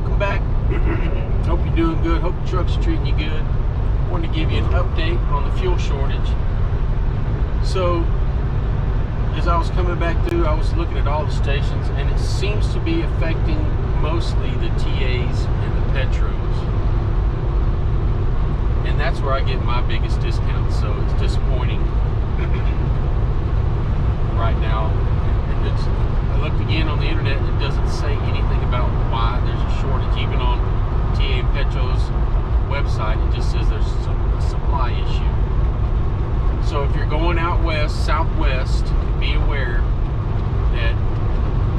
welcome back. Hope you're doing good. Hope the truck's treating you good. Wanted to give you an update on the fuel shortage. So, as I was coming back through, I was looking at all the stations, and it seems to be affecting mostly the TAs and the Petros. And that's where I get my biggest discount, so it's disappointing right now. I looked again on the internet, and it doesn't say anything about why there's a shortage. Even on TA and Petro's website, it just says there's a supply issue. So if you're going out west, southwest, be aware that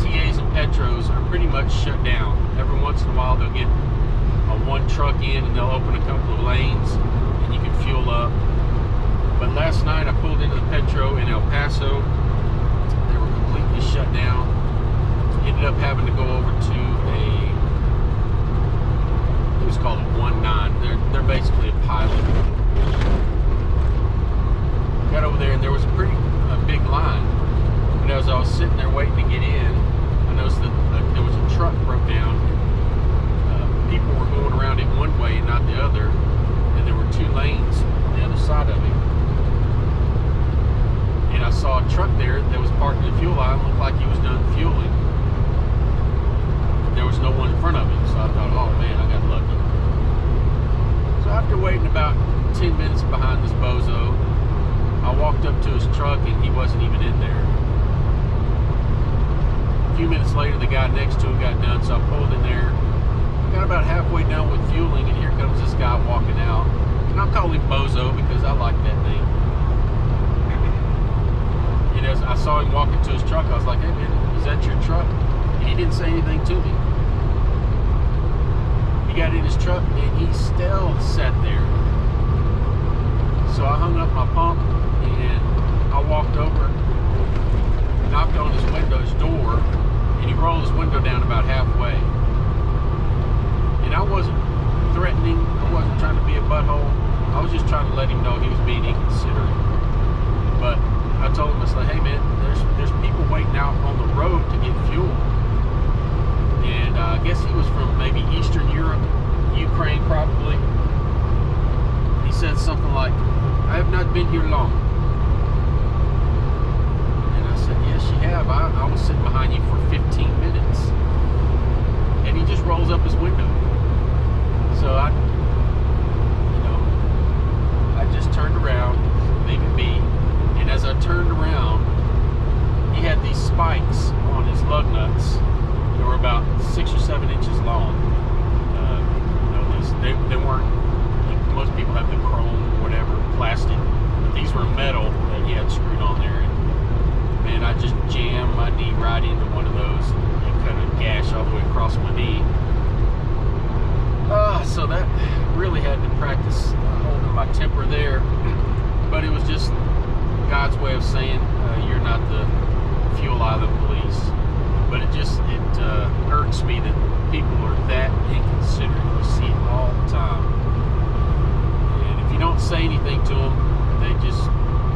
TAs and Petros are pretty much shut down. Every once in a while they'll get one truck in and they'll open a couple of lanes and you can fuel up. But last night I pulled into the Petro in El Paso. They were completely shut down. Ended up having to go over to it was called a 1-9. They're basically a pilot. Got over there and there was a big line. And as I was sitting there waiting to get in, I noticed that there was a truck broke down. People were going around it one way and not the other, and there were two lanes on the other side of it. And I saw a truck there that was parked in the fuel line, looked like he was done fueling. There was no one in front of him, so I thought, oh man, I got lucky. So after waiting about 10 minutes behind this bozo, I walked up to his truck and he wasn't even in there. A few minutes later, the guy next to him got done, so I pulled in there. Got about halfway done with fueling, and here comes this guy walking out. And I'll call him Bozo because I like that name. And as I saw him walking to his truck, I was like, hey man, is that your truck? And he didn't say anything to me. He got in his truck and he still sat there. So I hung up my pump and I walked over, knocked on his door, and he rolled his window down about halfway. And I wasn't threatening, I wasn't trying to be a butthole. I was just trying to let him know he was being inconsiderate. But I told him, I said, hey man, there's people waiting out on the road to get fuel. And I guess he was from maybe Eastern Europe, Ukraine probably. He said something like, I have not been here long. And I said, yes you have. I was sitting behind you for 15 minutes. And he just rolls up his window. So I just turned around, leave it be. And as I turned around, he had these spikes on his lug nuts. They were about 6 or 7 inches long. They weren't, most people have the chrome or whatever, plastic. But these were metal that he had screwed on there. And man, I just jammed my knee right into one of those and cut a gash all the way across my knee. So that really had to practice holding my temper there, but it was just God's way of saying you're not the fuel island police. But it irks me that people are that inconsiderate. You see it all the time, and if you don't say anything to them, they just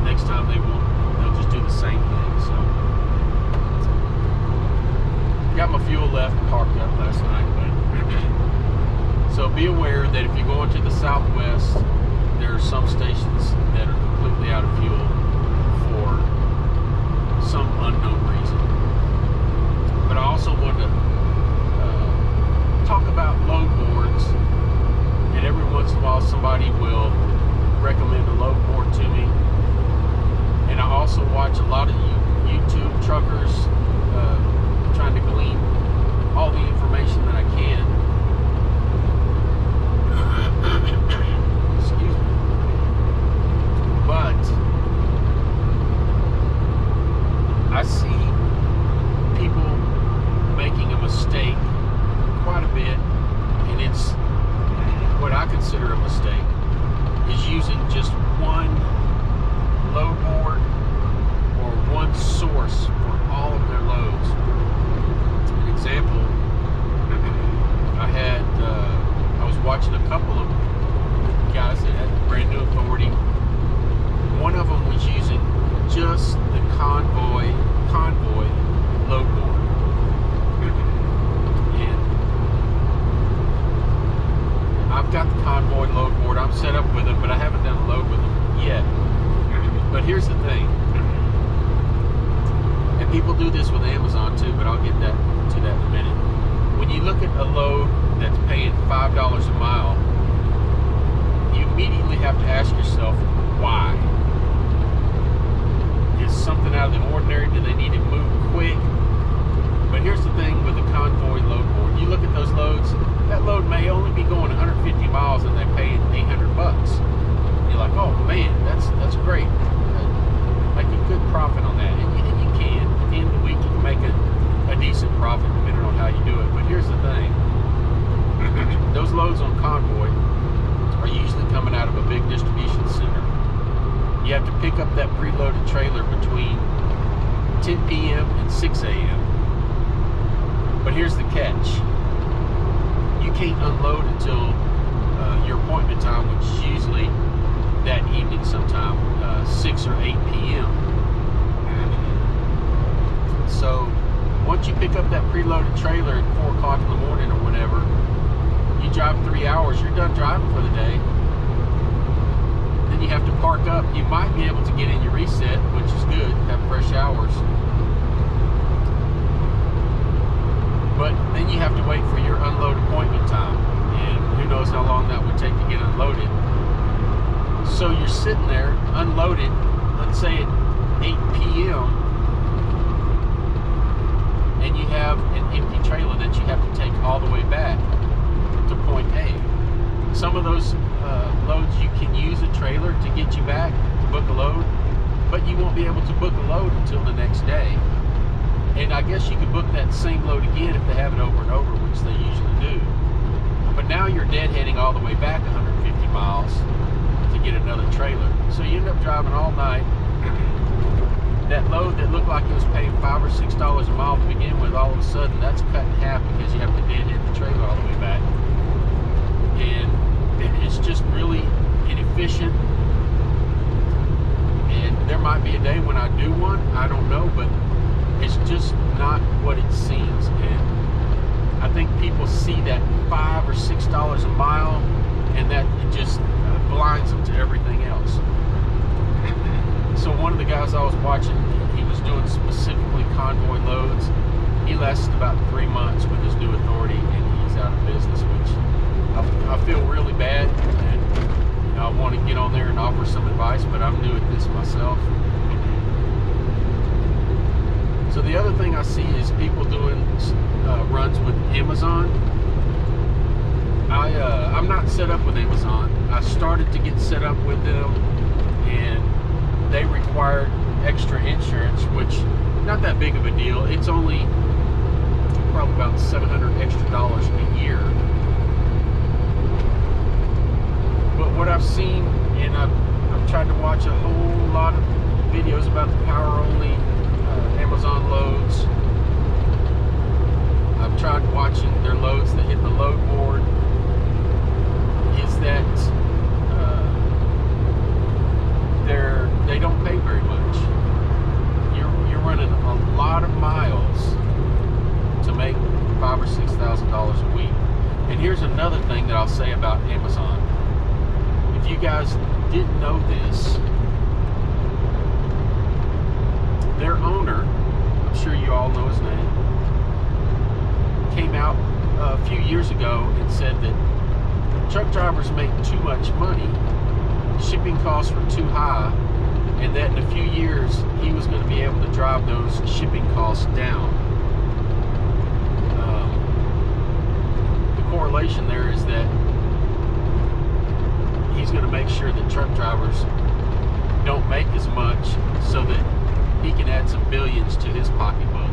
next time they'll just do the same thing. So got my fuel left and parked up last night, but. So be aware that if you're going to the southwest, there are some stations that are completely out of fuel for some unknown reason. But I also want to talk about load boards. And every once in a while somebody will recommend a load board to me. And I also watch a lot of YouTube truckers trying to glean all the information that I can. Excuse me. here's the thing, and people do this with Amazon too, but I'll get to that in a minute. When you look at a load that's paying $5 a mile, you immediately have to ask yourself, why? Is something out of the ordinary? Do they need to move quick? But here's the thing with the Convoy load board. You look at those loads, that load may only be going 150 miles and they're paying $800. You're like, oh man, that's great. Make a good profit on that. And you can. At the end of the week, you can make a decent profit depending on how you do it. But here's the thing. Those loads on Convoy are usually coming out of a big distribution center. You have to pick up that preloaded trailer between 10 p.m. and 6 a.m. But here's the catch. You can't unload until your appointment time, which is usually that evening sometime, 6 or 8 p.m. So once you pick up that preloaded trailer at 4 o'clock in the morning or whatever, you drive 3 hours, you're done driving for the day. Then you have to park up. You might be able to get in your reset, which is good, have fresh hours. But then you have to wait for your unload appointment time. And who knows how long that would take to get unloaded. So you're sitting there, unloaded, let's say at 8 p.m., and you have an empty trailer that you have to take all the way back to point A. Some of those loads you can use a trailer to get you back to book a load, but you won't be able to book a load until the next day. And I guess you could book that same load again if they have it over and over, which they usually do. But now you're deadheading all the way back 150 miles to get another trailer. So you end up driving all night. That load that looked like it was paying $5 or $6 a mile to begin with, all of a sudden that's cut in half because you have to deadhead the trailer all the way back. And it's just really inefficient. And there might be a day when I do one, I don't know, but it's just not what it seems. And I think people see that $5 or $6 a mile, and that it just blinds them to everything else. So one of the guys I was watching, he was doing specifically Convoy loads. He lasted about 3 months with his new authority, and he's out of business, which I feel really bad. And I want to get on there and offer some advice, but I'm new at this myself. So the other thing I see is people doing runs with Amazon. I'm not set up with Amazon. I started to get set up with them, and they required extra insurance, which not that big of a deal. It's only probably about $700 extra a year. But what I've seen, and I've tried to watch a whole lot of videos about the power only Amazon loads. I've tried watching their loads that hit the load board. Is that they don't pay very much. You're running a lot of miles to make $5,000 or $6,000 a week. And here's another thing that I'll say about Amazon. If you guys didn't know this, their owner, I'm sure you all know his name, came out a few years ago and said that truck drivers make too much money, shipping costs were too high, and that in a few years he was going to be able to drive those shipping costs down. The correlation there is that he's going to make sure that truck drivers don't make as much so that he can add some billions to his pocketbook.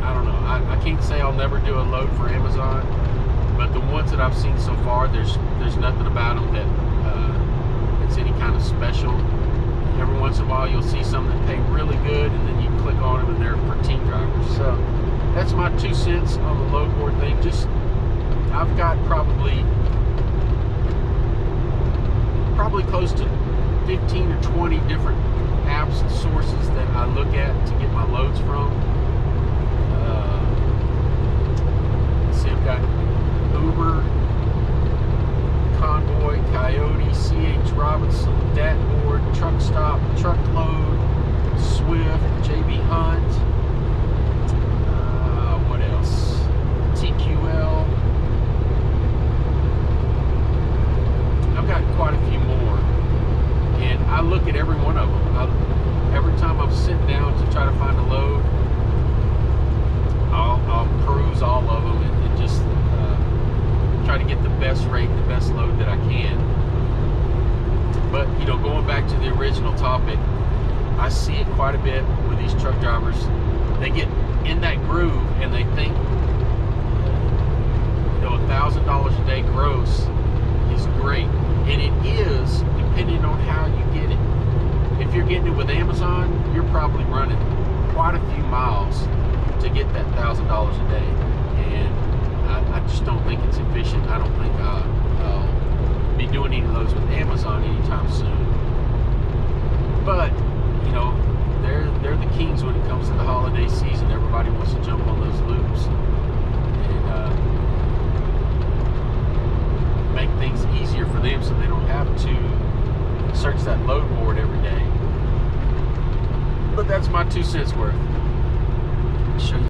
I don't know. I can't say I'll never do a load for Amazon, but the ones that I've seen so far, there's nothing about them that it's any kind of special. Every once in a while, you'll see some that pay really good, and then you click on them, and they're for team drivers. So that's my 2 cents on the load board thing. I've got probably close to 15 or 20 different apps and sources that I look at to get my loads from. Let's see, I've got Uber, Convoy, Coyote, C.H. Robinson, I look at every one of them. Every time I'm sitting down to try to find a load, I'll peruse all of them and just try to get the best rate, the best load that I can. But going back to the original topic, I see it quite a bit with these truck drivers. They get in that groove and they think $1,000 a day gross is great, and it is, depending on how you get it. If you're getting it with Amazon, you're probably running quite a few miles to get that $1,000 a day, and I just don't think it's efficient. I don't think I'll be doing any of those with Amazon anytime soon. But they're the kings when it comes to the holiday season. Everybody wants to jump on those loops and make things easier for them, so they don't have to search that load board every day. But that's my 2 cents worth. Show you